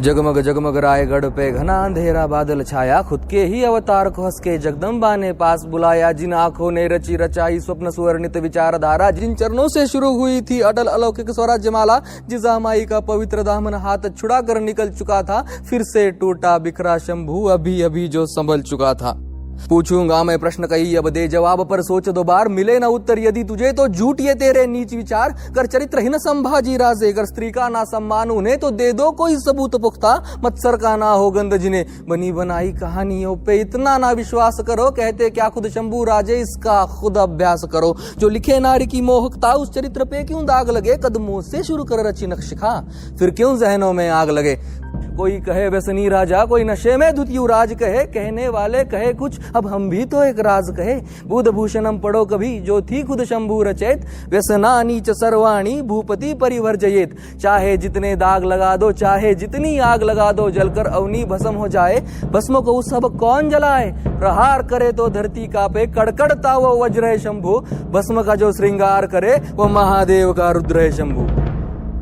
जगमग जगमग रायगढ़ पे घना अंधेरा बादल छाया, खुद के ही अवतार को हंस के जगदम्बा ने पास बुलाया। जिन आंखों ने रची रचाई स्वप्न सुवर्णित विचारधारा, जिन चरणों से शुरू हुई थी अटल अलौकिक स्वराज्य माला, जिस माई का पवित्र दामन हाथ छुड़ा कर निकल चुका था, फिर से टूटा बिखरा शंभू अभी अभी जो संभल चुका था। पूछूंगा मैं प्रश्न कही अब दे जवाब, पर सोच दो बार मिले न उत्तर यदि तुझे तो झूठ ये तेरे नीच विचार। कर चरित्रहीन संभाजी राजे, कर स्त्री का ना सम्मान उन्हें तो दे दो कोई सबूत पुख्ता। मत्सर का ना हो गंध जिन्हें बनी बनाई कहानियों पे इतना ना विश्वास करो। कहते क्या खुद शंभू राजे, इसका खुद अभ्यास करो। जो लिखे नारी की मोहकता उस चरित्र पे क्यों दाग लगे, कदमों से शुरू कर रची नक्शिखा फिर क्यों जहनों में आग लगे। कोई कहे व्यसनी राजा, कोई नशे में धुत युवराज कहे, कहने वाले कहे कुछ अब हम भी तो एक राज कहे। बुध भूषणम पढ़ो कभी जो थी खुद शंभू रचेत, व्यसना नीच सर्वाणी भूपति परिवर्जयेत। चाहे जितने दाग लगा दो, चाहे जितनी आग लगा दो, जलकर अवनी भस्म हो जाए। भस्म को सब कौन जलाए, प्रहार करे तो धरती कांपे। कड़कड़ता वो वज्र है शंभू, भस्म का जो श्रृंगार करे वो महादेव का रुद्र है शंभू।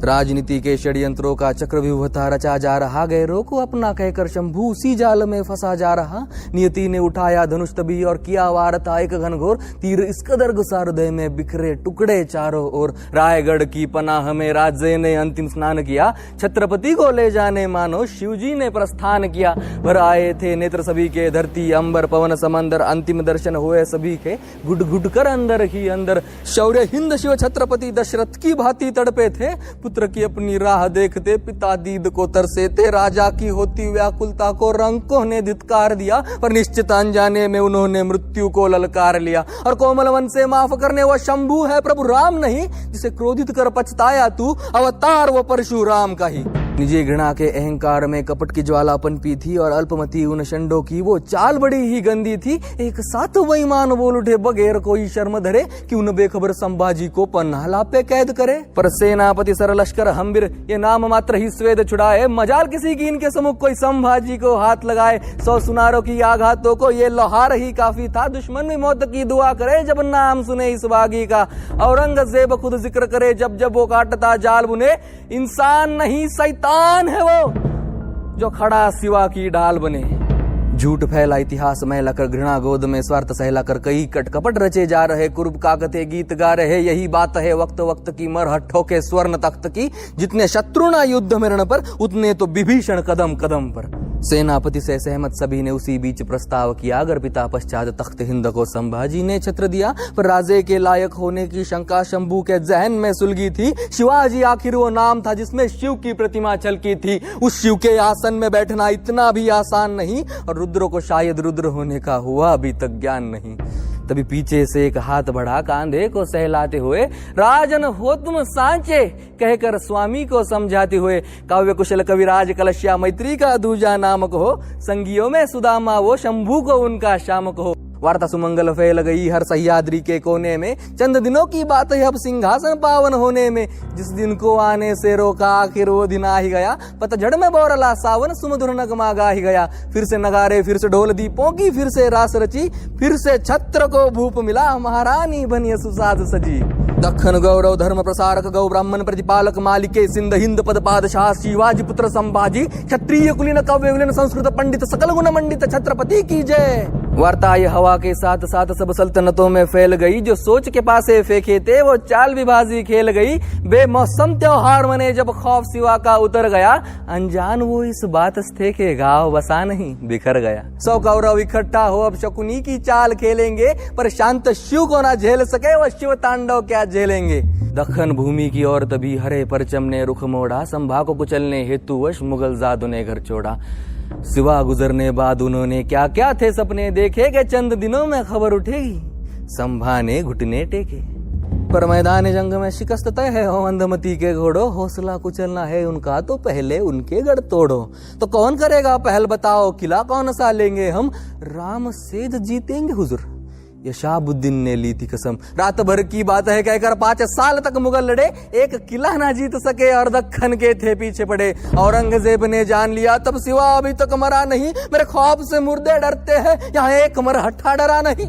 राजनीति के षड्यंत्रों का चक्रव्यूह रचा जा रहा, गैरों को अपना कहकर शंभू उसी जाल में फंसा जा रहा। नियति ने उठाया धनुष तभी और किया वारता एक घनघोर, तीर इस कदर घुसा हृदय में बिखरे टुकड़े चारों ओर। रायगढ़ की पनाह में राजे ने अंतिम स्नान किया, छत्रपति को ले जाने मानो शिवजी ने प्रस्थान किया। भर आए थे नेत्र सभी के, धरती अंबर पवन समंदर, अंतिम दर्शन हुए सभी के गुड गुड कर अंदर ही अंदर। शौर्य हिंद शिव छत्रपति दशरथ की भांति तड़पे थे, पुत्र की अपनी राह देखते पिता दीद को तरसे थे। राजा की होती व्याकुलता को रंकों ने धिक्कार दिया, पर निश्चित अनजाने में उन्होंने मृत्यु को ललकार लिया। और कोमल मन से माफ करने वो शंभू है प्रभु राम नहीं, जिसे क्रोधित कर पछताया तू, अवतार वो परशुराम का ही। निजी घृणा के अहंकार में कपट की ज्वाला पनपी थी, और अल्पमती उन शंडों की वो चाल बड़ी ही गंदी थी। एक साथ बेईमान बोल उठे बगैर कोई शर्म धरे, कि उन बेखबर संभाजी को पन्नाला पे कैद करे। पर सेनापति सर लश्कर हम्बिर ये नाम मात्र ही स्वेद छुड़ाए, मजाल किसी की इनके सम्मुख कोई संभाजी को हाथ लगाए। 100 सुनारों की आघातों को ये लोहार ही काफी था, दुश्मन भी मौत की दुआ करे जब नाम सुने इस बागी का। औरंगजेब खुद जिक्र करे जब जब वो काटता जाल बुने, इंसान नहीं शैतान है वो जो खड़ा सिवा की ढाल बने। झूठ फैला इतिहास मैलाकर, घृणा गोद में स्वार्थ सहलाकर, कई कटकपट रचे जा रहे, कुर्ब काकते गीत गा रहे। यही बात है वक्त वक्त की, मरहट्ठों के स्वर्ण तख्त की। जितने शत्रुना युद्ध मेरण पर, उतने तो विभीषण कदम कदम पर। सेनापति से सहमत सभी ने उसी बीच प्रस्ताव किया, अगर पिता पश्चात तख्त हिंद को संभाजी ने छत्र दिया। पर राजे के लायक होने की शंका शंभू के जहन में सुलगी थी। शिवाजी आखिर वो नाम था जिसमें शिव की प्रतिमा छलकी थी। उस शिव के आसन में बैठना इतना भी आसान नहीं, और रुद्र को शायद रुद्र होने का हुआ अभी तक ज्ञान नहीं। तभी पीछे से एक हाथ बढ़ा, कांधे को सहलाते हुए, राजन हो तुम सांचे कहकर स्वामी को समझाते हुए। काव्य कुशल कविराज कलश्या मैत्री का दूजा नामक हो, संगियों में सुदामा वो शंभू को उनका शामक हो। वार्ता सुमंगल फैल गई हर सह्याद्री के कोने में, चंद दिनों की बात है अब सिंहासन पावन होने में। जिस दिन को आने से रोका आखिर वो दिन आ ही गया, पतझड़ में बोरला सावन सुमधुर नगमा गा ही गया। फिर से नगारे, फिर से ढोल दीपों की, फिर से रास रची, फिर से छत्र को भूप मिला, महारानी बनी सुसाद सजी। दखन गौरव धर्म प्रसारक गौ ब्राह्मण प्रतिपालक मालिके, सिंध हिंद पद पादशाह शिवाजी पुत्र संभाजी। क्षत्रिय कुलीन काव्य विलीन संस्कृत पंडित सकल गुण मंडित छत्रपति की जय। वार्ता ये हवा के साथ साथ सब सल्तनतों में फैल गई, जो सोच के पासे फेंके थे वो चाल विभाजी खेल गई। बेमौसम त्योहार मने जब खौफ सिवा का उतर गया, अनजान वो इस बात थे के गाँव बसा नहीं बिखर गया। 100 कौरव इकट्ठा हो अब शकुनी की चाल खेलेंगे, पर शांत शिव को ना झेल सके वो शिव तांडव क्या झेलेंगे। दखन भूमि की ओर तभी हरे परचम ने रुख मोड़ा, संभा को कुचलने हेतुवश मुगल जादों ने घर छोड़ा। सिवा गुजरने बाद उन्होंने क्या क्या थे सपने देखे, कि चंद दिनों में खबर उठेगी, संभा ने घुटने टेके। पर मैदान जंग में शिकस्त तय है हो अंधमती के घोड़ो, हौसला कुचलना है उनका तो पहले उनके गढ़ तोड़ो। तो कौन करेगा पहल बताओ, किला कौन सा लेंगे हम, राम सेध जीतेंगे हुजूर, ये शाहबुद्दीन ने ली थी कसम। रात भर की बात है कहकर 5 साल तक मुगल लड़े, एक किला ना जीत सके और दक्खन के थे पीछे पड़े। औरंगजेब ने जान लिया तब सिवा अभी तक मरा नहीं, मेरे खौफ से मुर्दे डरते हैं, यहाँ एक मरहट्ठा डरा नहीं।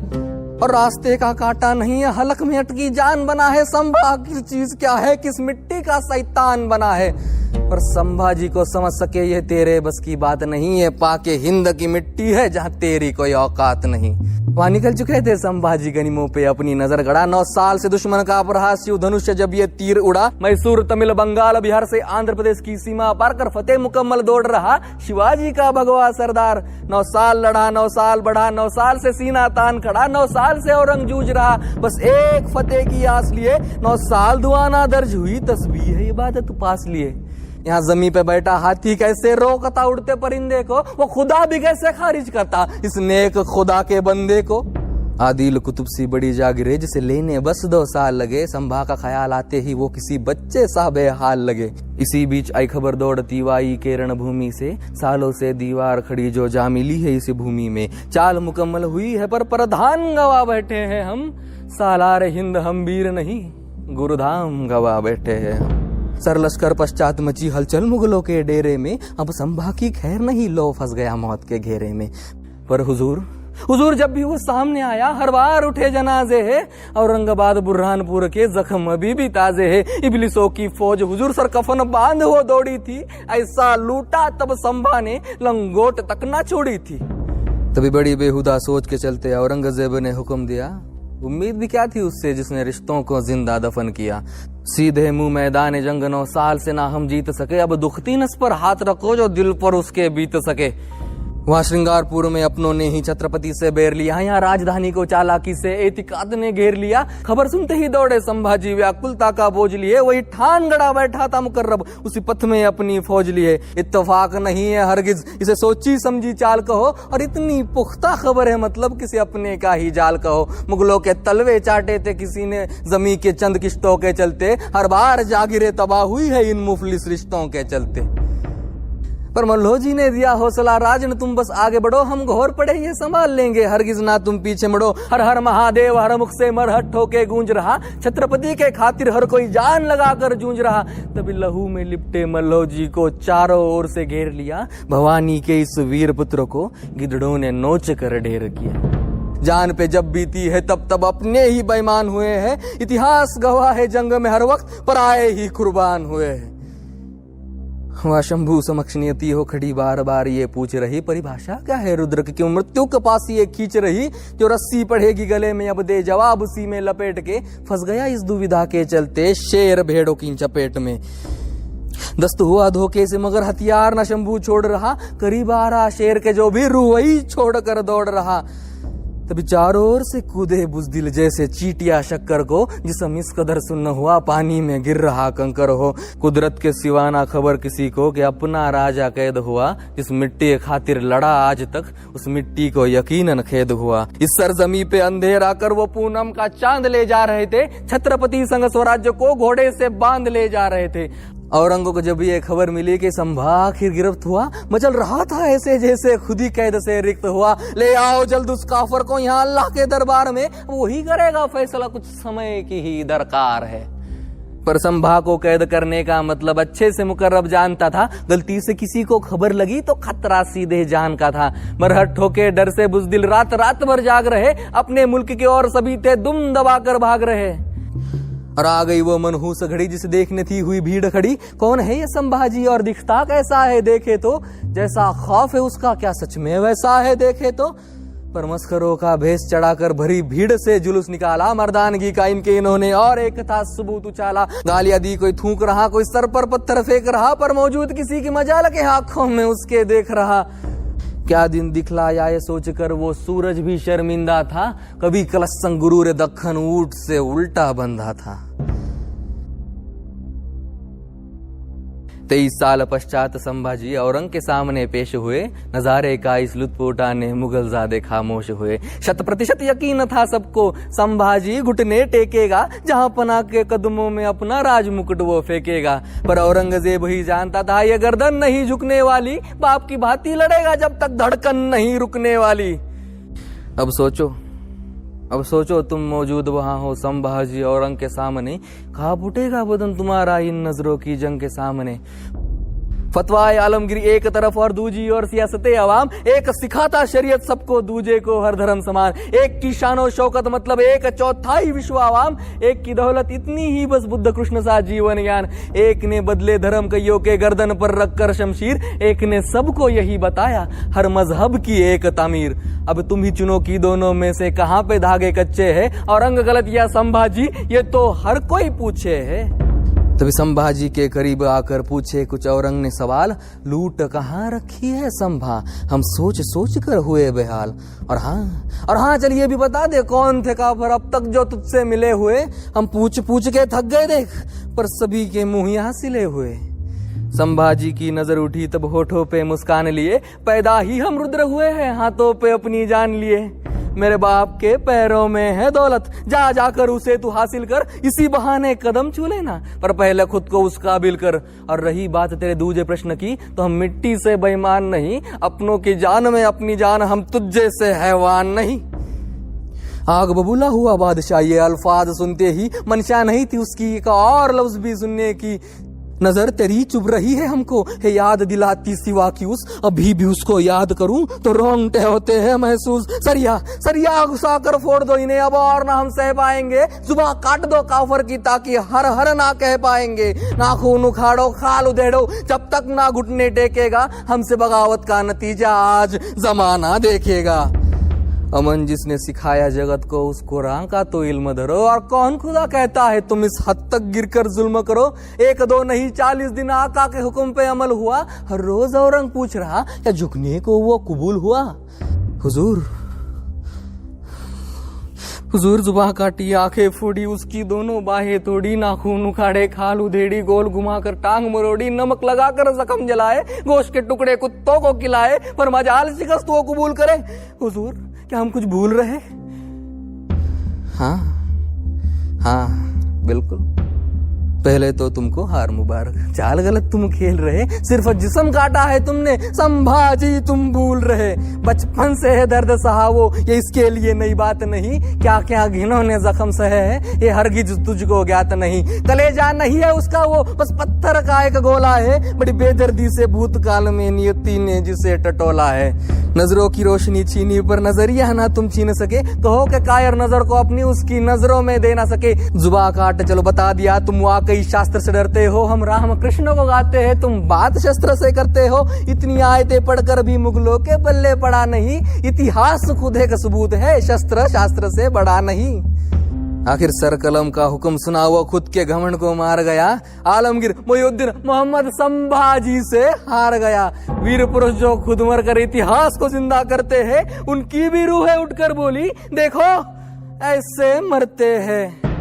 और रास्ते का कांटा नहीं है, हलक में अटकी जान बना है। संभा आखिर चीज क्या है, किस मिट्टी का शैतान बना है। पर संभाजी को समझ सके ये तेरे बस की बात नहीं है, पाके हिंद की मिट्टी है जहाँ तेरी कोई औकात नहीं। वहां निकल चुके थे संभाजी गनीमों पे अपनी नजर गड़ा। 9 साल से दुश्मन का अपराध शिव धनुष्य जब ये तीर उड़ा, मैसूर तमिल बंगाल बिहार से आंध्र प्रदेश की सीमा पार कर फतेह मुकम्मल दौड़ रहा शिवाजी का भगवा सरदार। 9 साल लड़ा, 9 साल बढ़ा, 9 साल से सीना तान खड़ा, 9 साल से औरंग जूझ रहा, बस एक फतेह की आस लिए। 9 साल दुआना दर्ज हुई, तस्बीह है इबादत पास लिए। यहाँ जमीन पे बैठा हाथी कैसे रोकता उड़ते परिंदे को, वो खुदा भी कैसे खारिज करता इस नेक खुदा के बंदे को। आदिल कुतुब सी बड़ी जागिरे जिसे लेने बस 2 साल लगे, संभा का ख्याल आते ही वो किसी बच्चे सा बेहाल लगे। इसी बीच आई खबर दौड़ती वाई के रणभूमि से, सालों से दीवार खड़ी जो जा मिली है इस भूमि में। चाल मुकम्मल हुई है पर प्रधान गवा बैठे हैं हम, सालार हिंद हम वीर नहीं गुरुधाम गवा बैठे हैं हम। सरलश्कर पश्चात मची हलचल मुगलों के डेरे में, अब संभा की खैर नहीं लो फंस गया मौत के घेरे में। पर हुजूर जब भी वो सामने आया हर बार उठे जनाजे है, औरंगाबाद बुरहानपुर के जख्म अभी भी ताजे है। इबलिसों की फौज हुजूर सर कफन बांध हो दौड़ी थी, ऐसा लूटा तब संभा ने लंगोट तक ना छोड़ी थी। तभी बड़ी बेहुदा सोच के चलते औरंगजेब ने हुक्म दिया, उम्मीद भी क्या थी उससे जिसने रिश्तों को जिंदा दफन किया। सीधे मुंह मैदान जंग 9 साल से ना हम जीत सके, अब दुखती नस पर हाथ रखो जो दिल पर उसके बीत सके। वहां श्रृंगारपुर में अपनों ने ही छत्रपति से बैर लिया, यहाँ राजधानी को चालाकी से एतिकाद ने घेर लिया। खबर सुनते ही दौड़े संभाजी व्याकुलता का बोझ लिए, वही ठान गड़ा बैठा था मुकर्रब उसी पथ में अपनी फौज लिए। इत्तेफाक नहीं है हरगिज इसे सोची समझी चाल कहो, और इतनी पुख्ता खबर है मतलब किसी अपने का ही जाल कहो। मुगलों के तलवे चाटे थे किसी ने जमी के चंद किश्तों के चलते, हर बार जागिरे तबाह हुई है इन मुफलिस रिश्तों के चलते। पर मल्हो जी ने दिया हौसला राजन, तुम बस आगे बढ़ो, हम घोर पड़े ये संभाल लेंगे, हरगिज ना तुम पीछे मुड़ो। हर हर महादेव हर मुख से मरहट होके गूंज रहा, छत्रपति के खातिर हर कोई जान लगाकर जूझ रहा। तभी लहू में लिपटे मल्हो जी को चारों ओर से घेर लिया, भवानी के इस वीर पुत्र को गिदड़ों ने नोच कर ढेर किया। जान पे जब बीती है तब अपने ही बेईमान हुए हैं, इतिहास गवाह है जंग में हर वक्त पर आए ही कुर्बान हुए हैं। वह शंभू समक्ष नियति हो खड़ी बार बार ये पूछ रही, परिभाषा क्या है रुद्र की क्यों मृत्यु के पास ये खींच रही। जो रस्सी पड़ेगी गले में अब दे जवाब उसी में लपेट के, फंस गया इस दुविधा के चलते शेर भेड़ों की चपेट में। दस्त हुआ धोखे से मगर हथियार न शंभू छोड़ रहा, करीब आ रहा शेर के जो भी रूह वही छोड़ कर दौड़ रहा। तभी चारों ओर से कूदे बुजदिल जैसे चीटिया शक्कर को, जिसम इस कदर सुन्न हुआ पानी में गिर रहा कंकर हो। कुदरत के सिवा ना खबर किसी को कि अपना राजा कैद हुआ, जिस मिट्टी खातिर लड़ा आज तक उस मिट्टी को यकीनन खेद हुआ। इस सरजमी पे अंधेरा कर वो पूनम का चांद ले जा रहे थे, छत्रपति संग स्वराज्य को घोड़े से बांध ले जा रहे थे। औरंगो को जब ये खबर मिली कि संभा आखिर गिरफ्त हुआ, मचल रहा था ऐसे जैसे खुद ही कैद से रिक्त हुआ। ले आओ जल्द उस काफर को यहाँ अल्लाह के दरबार में, वही करेगा फैसला, कुछ समय की ही दरकार है। पर संभा को कैद करने का मतलब अच्छे से मुकर्रब जानता था, गलती से किसी को खबर लगी तो खतरा सीधे जान का था। मरहट ठोके डर से बुजदिल रात रात भर जाग रहे, अपने मुल्क के और सभी थे दुम दबाकर भाग रहे। और आ गई वो मनहूस घड़ी जिसे देखने थी हुई भीड़ खड़ी, कौन है ये संभाजी और दिखता कैसा है देखे तो, जैसा खौफ है उसका क्या सच में वैसा है देखे तो। पर मस्करों का भेष चढ़ाकर भरी भीड़ से जुलूस निकाला, मर्दानगी का इनके इन्होंने और एक था सबूत उछाला। गालियां दी, कोई थूक रहा, कोई सर पर पत्थर फेंक रहा, पर मौजूद किसी की मजाल के आंखों में उसके देख रहा। क्या दिन दिखलाया ये सोचकर वो सूरज भी शर्मिंदा था, कभी कलस्संग गुरूर दक्खन ऊंट से उल्टा बंधा था। 23 साल पश्चात संभाजी औरंग के सामने पेश हुए, नजारे का इस लुत्फ उठाने मुगलजादे खामोश हुए। 100% यकीन था सबको संभाजी घुटने टेकेगा, जहां पना के कदमों में अपना राजमुकुट वो फेंकेगा। पर औरंगजेब ही जानता था ये गर्दन नहीं झुकने वाली, बाप की भांति लड़ेगा जब तक धड़कन नहीं रुकने वाली। अब सोचो तुम मौजूद वहां हो संभाजी औरंग के सामने, कहाँ फूटेगा बदन तुम्हारा इन नजरों की जंग के सामने। फतवाए आलमगीर एक तरफ और दूजी और सियासते अवाम, एक सिखाता शरीयत सबको दूजे को हर धर्म समान, एक की शानो शौकत मतलब एक चौथाई विश्व अवाम, एक की दौलत इतनी ही बस बुद्ध कृष्ण सा जीवन ज्ञान, एक ने बदले धर्म कईयों के गर्दन पर रखकर शमशीर, एक ने सबको यही बताया हर मजहब की एक तामीर। अब तुम ही चुनो कि दोनों में से कहां पे धागे कच्चे हैं, औरंग गलत या संभाजी ये तो हर कोई पूछे है। तभी संभाजी के करीब आकर पूछे कुछ औरंग ने सवाल, लूट कहाँ रखी है संभा, हम सोच सोच कर हुए बेहाल। और हाँ चल ये भी बता दे कौन थे काफर अब तक जो तुझसे मिले हुए, हम पूछ पूछ के थक गए देख, पर सभी के मुंह यहाँ सिले हुए। संभाजी की नजर उठी तब होठों पे मुस्कान लिए, पैदा ही हम रुद्र हुए हैं हाथों पे अपनी जान लिए। मेरे बाप के पैरों में है दौलत, जा जाकर उसे तू हासिल कर, इसी बहाने कदम छू लेना, पर पहले खुद को उस काबिल कर। और रही बात तेरे दूसरे प्रश्न की, तो हम मिट्टी से बेईमान नहीं, अपनों की जान में अपनी जान, हम तुझे से हैवान नहीं। आग बबूला हुआ बादशाह ये अल्फाज सुनते ही, मंशा नहीं थी उसकी एक और लफ्ज भी सुनने की। नजर तेरी चुभ रही है हमको, है याद दिलाती सिवा की उस, अभी भी उसको याद करूं तो रोंगटे होते हैं महसूस। सरिया घुसा कर फोड़ दो इन्हें अब और ना हम सह पाएंगे, जुबान काट दो काफर की ताकि हर हर ना कह पाएंगे। नाखून उखाड़ो खाल उधेड़ो जब तक ना घुटने टेकेगा, हमसे बगावत का नतीजा आज जमाना देखेगा। अमन जिसने सिखाया जगत को उसको राह का तो इल्म धरो, और कौन खुदा कहता है तुम इस हद तक गिरकर जुल्म करो। 1 2 नहीं 40 दिन आका के हुक्म पे अमल हुआ, हर रोज औरंग पूछ रहा क्या झुकने को वो कबूल हुआ। हुजूर जुबान काटी आंखें फोड़ी, उसकी दोनों बाहें तोड़ी, नाखून उखाड़े खाल उधेड़ी, गोल घुमाकर टांग मरोड़ी, नमक लगाकर जख्म जलाए, गोश्त के टुकड़े कुत्तों को खिलाए, पर मजाल शिकस्त वो कबूल करे। हुजूर क्या हम कुछ भूल रहे? हाँ बिल्कुल, पहले तो तुमको हार मुबारक, चाल गलत तुम खेल रहे, सिर्फ जिस्म काटा है तुमने, संभाजी तुम भूल रहे। बचपन से है दर्द सहा वो, ये इसके लिए नई बात नहीं, क्या क्या घिनौने जख्म सहे है ये हरगिज तुझको ज्ञात नहीं। कलेजा नहीं है उसका वो, बस पत्थर का एक गोला है, बड़ी बेदर्दी से भूतकाल में नियति ने जिसे टटोला है। नजरों की रोशनी छीनी पर नजरिया ना तुम छीन सके, कहो के कायर नजर को अपनी उसकी नजरों में दे ना सके। जुबा काट चलो बता दिया तुम वाकई शास्त्र से डरते हो, हम राम कृष्ण को गाते हैं तुम बात शस्त्र से करते हो। इतनी आयतें पढ़कर भी मुगलों के पल्ले पड़ा नहीं, इतिहास खुद एक सबूत है, शस्त्र शास्त्र से बड़ा नहीं। आखिर सर कलम का हुक्म सुना वो खुद के घमंड को मार गया, आलमगीर मुइनुद्दीन मोहम्मद संभाजी से हार गया। वीर पुरुष जो खुद मर कर इतिहास को जिंदा करते हैं, उनकी भी रूहें उठकर बोली देखो ऐसे मरते हैं।